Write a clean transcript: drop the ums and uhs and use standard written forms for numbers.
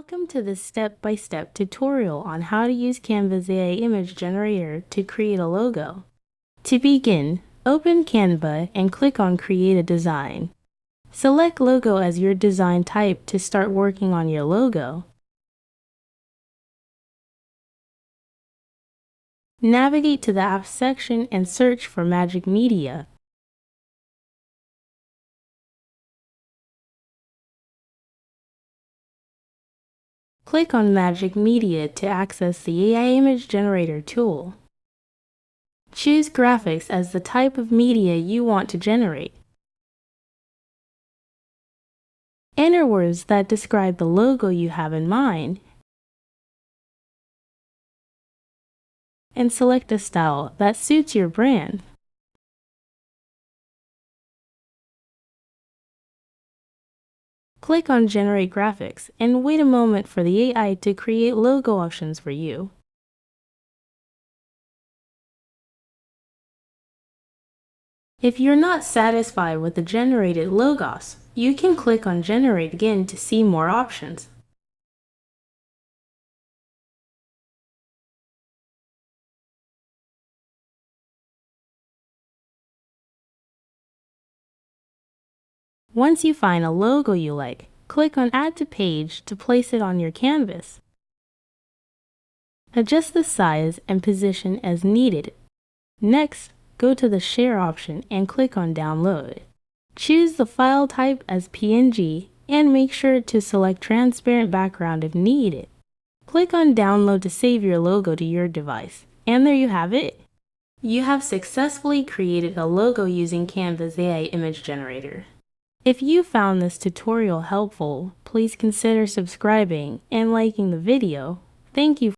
Welcome to this step-by-step tutorial on how to use Canva's AI image generator to create a logo. To begin, open Canva and click on Create a Design. Select Logo as your design type to start working on your logo. Navigate to the Apps section and search for Magic Media. Click on Magic Media to access the AI Image Generator tool. Choose Graphics as the type of media you want to generate. Enter words that describe the logo you have in mind, and select a style that suits your brand. Click on Generate Graphics and wait a moment for the AI to create logo options for you. If you're not satisfied with the generated logos, you can click on Generate again to see more options. Once you find a logo you like, click on Add to Page to place it on your canvas. Adjust the size and position as needed. Next, go to the Share option and click on Download. Choose the file type as PNG and make sure to select transparent background if needed. Click on Download to save your logo to your device. And there you have it! You have successfully created a logo using Canva's AI image generator. If you found this tutorial helpful, please consider subscribing and liking the video. Thank you.